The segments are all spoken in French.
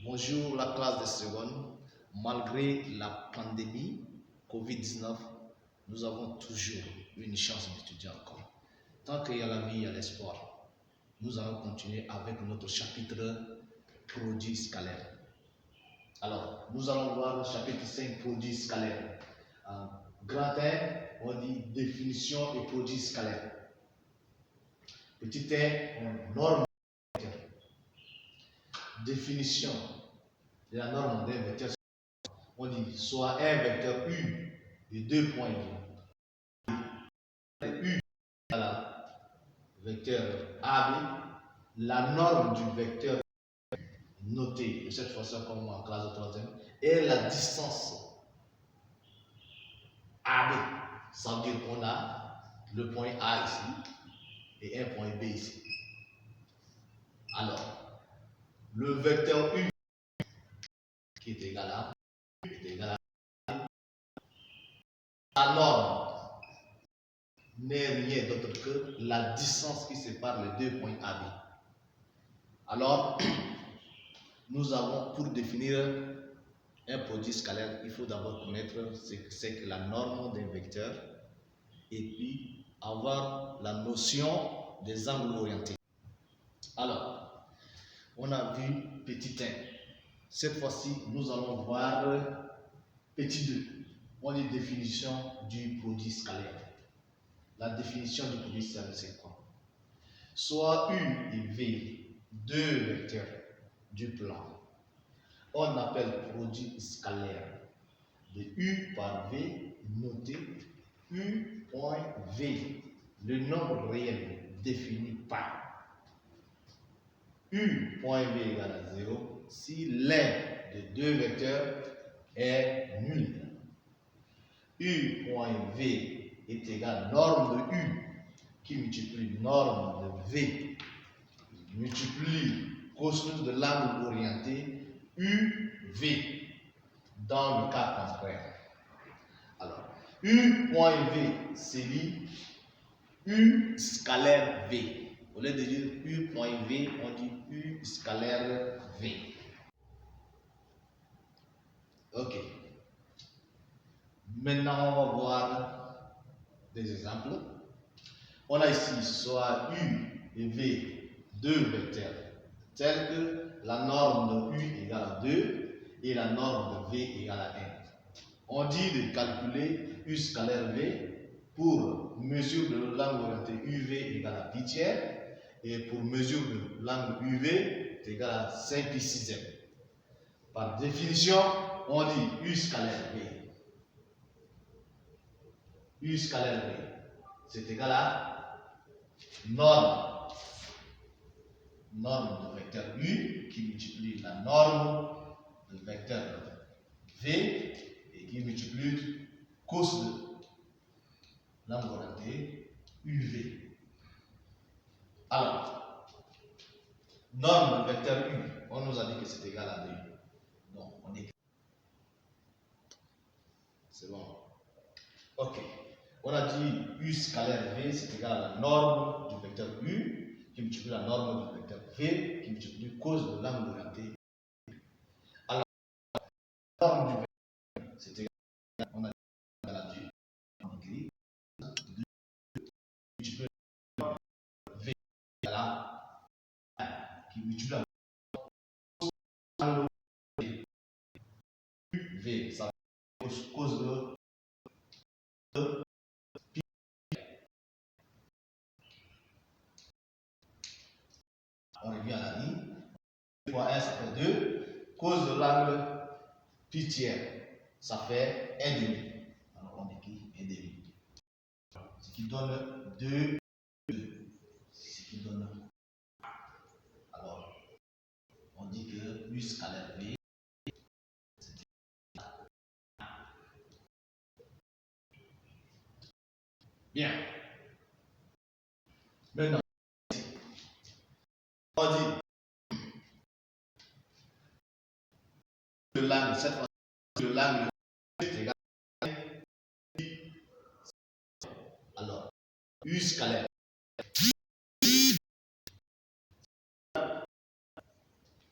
Bonjour la classe de seconde. Malgré la pandémie Covid-19, nous avons toujours une chance d'étudier encore. Tant qu'il y a la vie, il y a l'espoir. Nous allons continuer avec notre chapitre produits scalaires. Alors, nous allons voir le chapitre 5, produits scalaires. Grand 1, on dit définition et produits scalaires. Petit 1, norme. Définition de la norme d'un vecteur. On dit soit un vecteur U de 2 points U à la vecteur AB, la norme du vecteur noté de cette façon comme en classe de troisième est la distance AB. Ça veut dire qu'on a le point A ici et un point B ici. Alors, le vecteur U qui est égal à la norme n'est rien d'autre que la distance qui sépare les deux points AB. Alors, nous avons pour définir un produit scalaire, il faut d'abord connaître ce que c'est que la norme d'un vecteur et puis avoir la notion des angles orientés. Alors, on a vu petit 1. Cette fois-ci, nous allons voir petit 2. On dit définition du produit scalaire. La définition du produit scalaire, c'est quoi? Soit U et V, deux vecteurs du plan, on appelle produit scalaire de U par V noté U point V, le nombre réel défini par U point V égale à 0 si l'un des deux vecteurs est nul. U point V est égal à norme de U qui multiplie norme de V multiplie cosinus de l'angle orienté UV dans le cas contraire. Alors, U point V, c'est dit U scalaire V. Au lieu de dire U point V, on dit U scalaire V. Ok. Maintenant, on va voir des exemples. On a ici soit U et V, deux vecteurs, tels que la norme de U égale à 2 et la norme de V égale à 1. On dit de calculer U scalaire V pour mesure de l'angle orienté UV égale à pi tiers et pour mesure de l'angle UV est égal à 5 pi sixième. Par définition, on dit U scalaire V. U scalaire V, c'est égal à norme de vecteur U qui multiplie la norme de vecteur V et qui multiplie cos de l'angle orienté UV. Alors, norme de vecteur U, on nous a dit que c'est égal à 2. Donc, on écrit. C'est bon. Ok. On a dit U scalaire V, c'est égal à la norme du vecteur U qui multiplie la norme du vecteur V qui multiplie cos de l'angle orienté. Alors, la norme du vecteur, c'est égal à, on a dit à la 2. On écrit 2 multiplie V à la 1 qui multiplie la l'angle V, ça cause de pi. On revient à la ligne. 2 fois 1, ça fait 2. Cause de l'angle pi tiers, ça fait 1,5. Alors on écrit 1,5. Ce qui donne 2. Ce qui donne. Alors, on dit que U scalaire V. Bien. Maintenant, on dit que l'angle, cette fois, que l'angle est égal à. Alors, U scalaire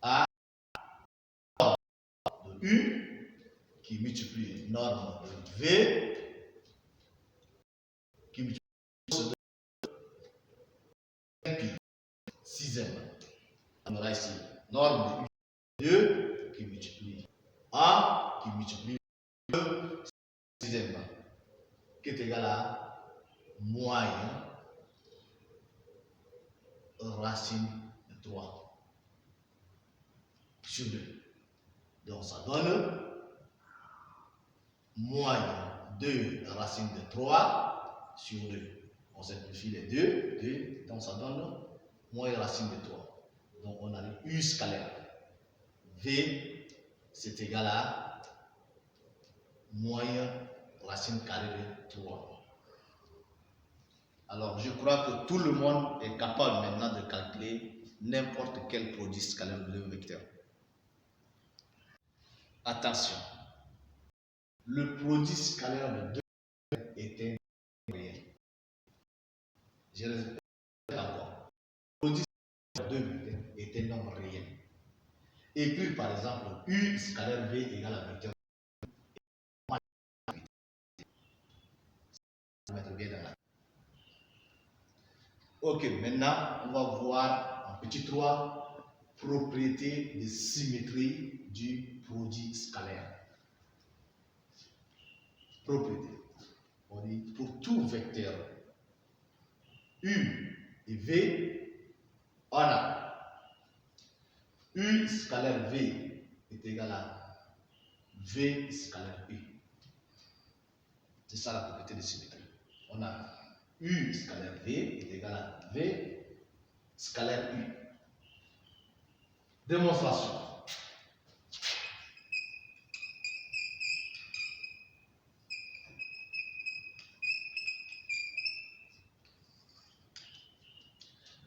A de U qui multiplie norme de V qui multiplie cos de pi. Sixième. On aura ici norme de U 2 qui multiplie A qui multiplie 2 sixième qui est égal à moyen racine de 3 sur 2. Donc ça donne moyen 2 racine de 3 sur 2. On simplifie les deux, donc ça donne moyen racine de 3. Donc on a le U scalaire. V, c'est égal à moyen racine carrée de 3. Alors je crois que tout le monde est capable maintenant de calculer n'importe quel produit scalaire de vecteur. Attention, le produit scalaire de deux est un nombre réel. Je répète encore. Le produit scalaire de deux est un nombre réel. Écrire par exemple U scalaire V égale à vecteur. Mettre bien dans la. Ok, maintenant on va voir en petit 3 propriété de symétrie du produit scalaire. Propriété. On dit pour tout vecteur U et V, on a U scalaire V est égal à V scalaire U. C'est ça la propriété de symétrie. On a U scalaire V est égal à V scalaire U. Démonstration.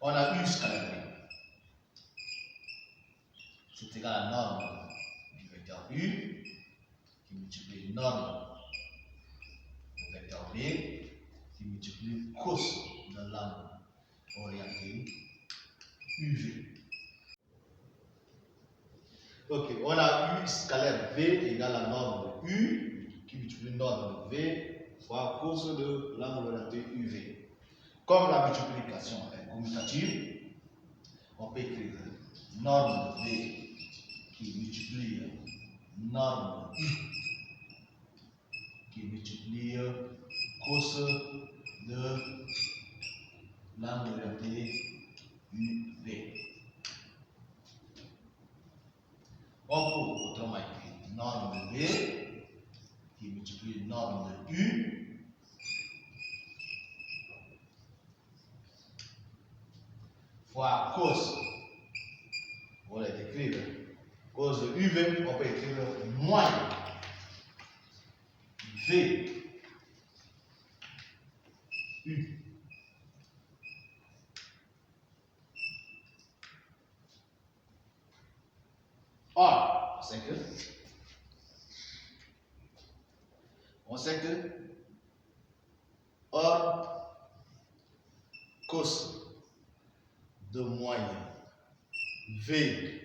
On a U scalaire V. C'est égal à norme du vecteur U qui multiplie norme du vecteur V qui multiplie cos de l'angle orienté UV. Ok, on a U scalaire V égale à norme de U qui multiplie norme de V fois cos de l'angle orienté UV. Comme la multiplication est commutative, on peut écrire norme de V qui multiplie norme de U qui multiplie cos de l'angle orienté UV. On peut autrement écrire norme de V qui multiplie norme de U fois cos. On va écrire cos de UV, on peut écrire moins V U. Or, on sait que or cos de moyen VU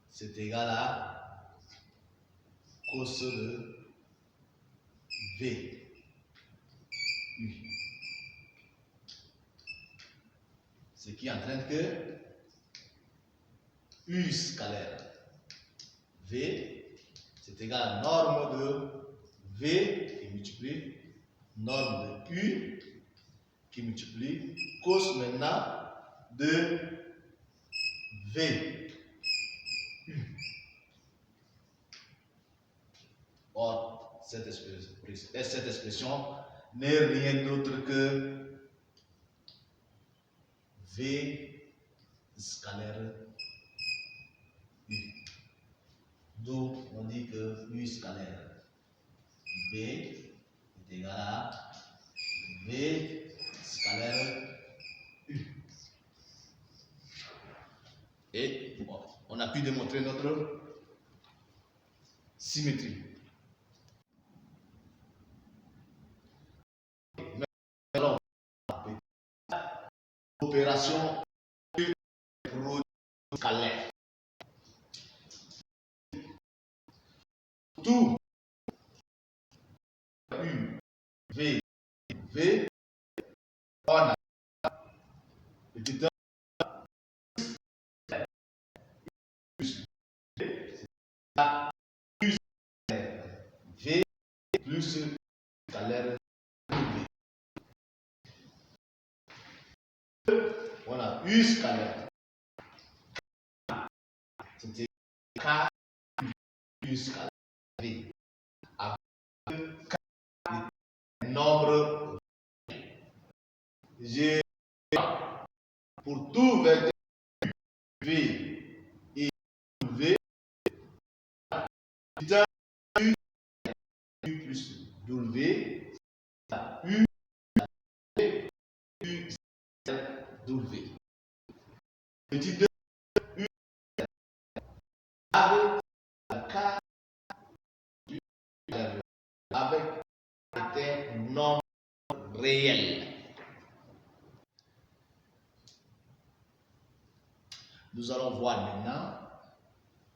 c'est égal à cos de VU. Ce qui entraîne que U scalaire V c'est égal à norme de V qui multiplie norme de U qui multiplie cos maintenant de V U. Or, cette expression n'est rien d'autre que V scalaire U. Donc, on dit que U scalaire V est égal à V scalaire U. Et bon, on a pu démontrer notre symétrie. Maintenant, opération scalaire. Tout U, V, V, on a petit un plus V plus scalaire V. On a U scalaire. C'était K U scalaire V. Avec K nombre G pour tout vecteur V et V, U plus W, U, U, W. Petit 2, U, avec K, U, avec un nombre réel. Nous allons voir maintenant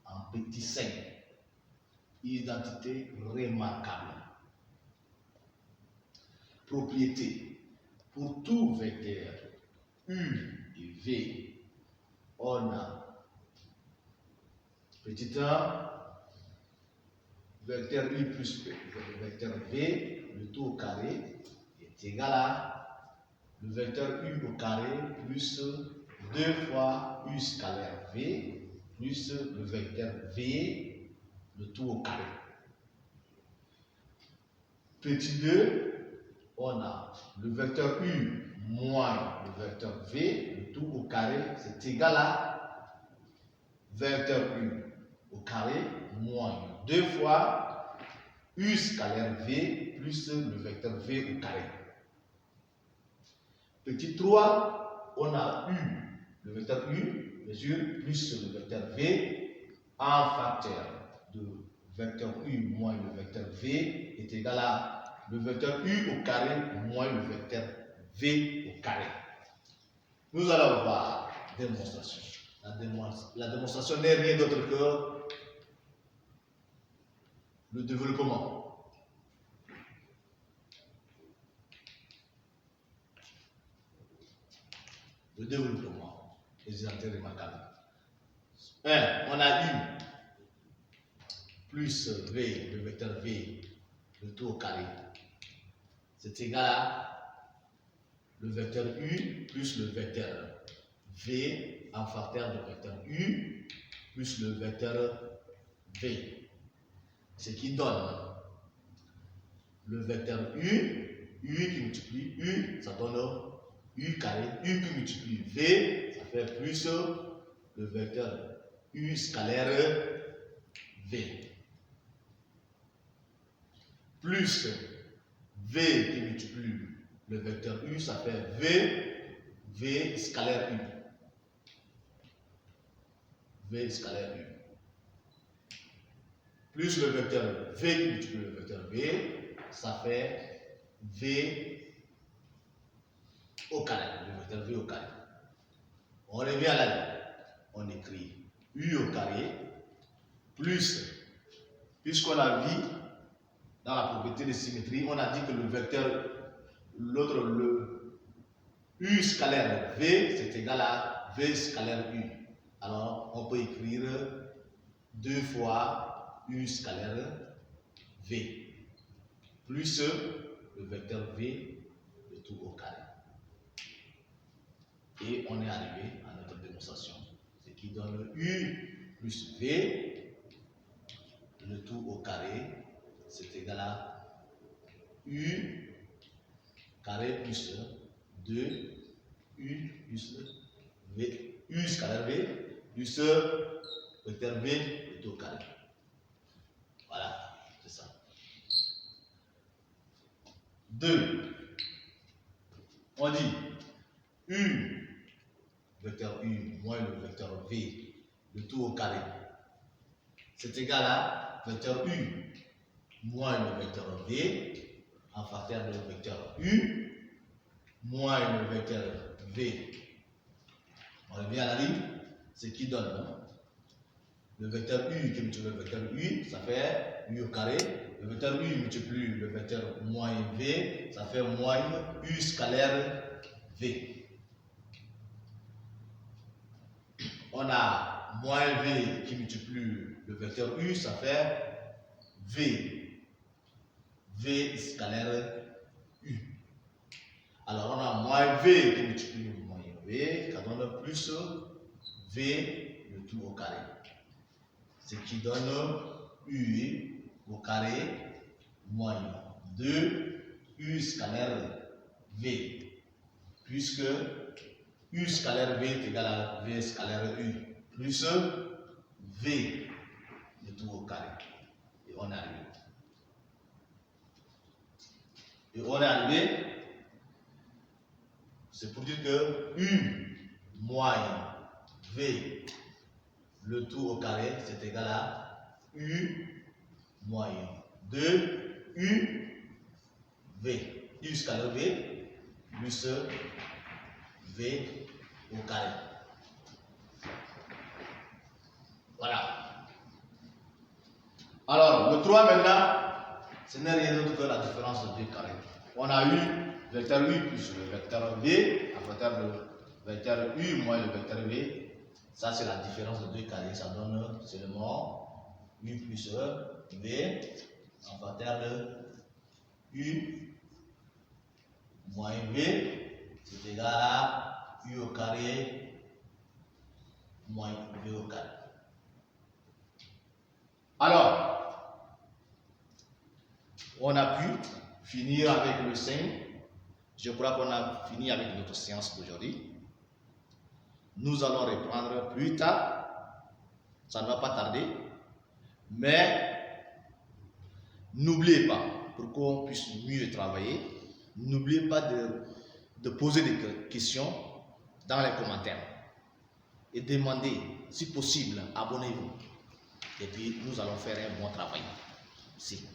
en petit 5, identité remarquable. Propriété. Pour tout vecteur U et V, on a petit 1, vecteur U plus vecteur V, le tout au carré, est égal à le vecteur U au carré plus 2 fois U scalaire V plus le vecteur V, le tout au carré. Petit 2, on a le vecteur U moins le vecteur V, le tout au carré, c'est égal à vecteur U au carré moins 2 fois U scalaire V plus le vecteur V au carré. Petit 3, on a U, le vecteur U, mesure plus le vecteur V en facteur de vecteur U moins le vecteur V est égal à le vecteur U au carré moins le vecteur V au carré. Nous allons voir démonstration. La démonstration n'est rien d'autre que le développement. Le développement des identités remarquables. 1. On a U plus V, le vecteur V, le tout au carré. C'est égal à le vecteur U plus le vecteur V en facteur de vecteur U plus le vecteur V. Ce qui donne le vecteur U qui multiplie U, ça donne U carré, U qui multiplie V, ça fait plus le vecteur U scalaire V. Plus V qui multiplie le vecteur U, ça fait V scalaire U. V scalaire U. Plus le vecteur V qui multiplie le vecteur V, ça fait V au carré, le vecteur V au carré. On revient à la ligne. On écrit U au carré plus, puisqu'on a vu dans la propriété de symétrie, on a dit que le vecteur, l'autre, le U scalaire V, c'est égal à V scalaire U. Alors, on peut écrire 2 fois U scalaire V, plus le vecteur V, le tout au carré. Et on est arrivé à notre démonstration, ce qui donne U plus V, le tout au carré, c'est égal à U carré plus 2 U plus V, U scalaire V plus vecteur V, le tout au carré. Voilà, c'est ça. 2. On dit U, vecteur U moins le vecteur V, le tout au carré. C'est égal à vecteur U moins le vecteur V en facteur de vecteur U moins le vecteur V. On revient à la ligne. Ce qui donne le vecteur U qui multiplie le vecteur U, ça fait U au carré. Le vecteur U multiplie le vecteur moins V, ça fait moins U scalaire V. On a moins V qui multiplie le vecteur U, ça fait V. V scalaire U. Alors on a moins V qui multiplie moins V, ça donne plus V le tout au carré. Ce qui donne U au carré moins 2 U scalaire V. Puisque U scalaire V est égal à V scalaire U plus V le tout au carré. Et on est arrivé. C'est pour dire que U moins V le tout au carré, c'est égal à U moins 2 U V. U scalaire V plus V au carré. Voilà. Alors, le 3 maintenant, ce n'est rien d'autre que la différence de 2 carrés. On a eu vecteur U plus le vecteur V, à partir de vecteur U moins le vecteur V. Ça, c'est la différence de 2 carrés. Ça donne seulement U plus V, à partir de U moins V, c'est égal à U au carré moins V au carré. Alors, on a pu finir avec le signe. Je crois qu'on a fini avec notre séance d'aujourd'hui. Nous allons reprendre plus tard. Ça ne va pas tarder. Mais n'oubliez pas, pour qu'on puisse mieux travailler, n'oubliez pas de poser des questions dans les commentaires. Et demandez, si possible, abonnez-vous. Et puis, nous allons faire un bon travail ici.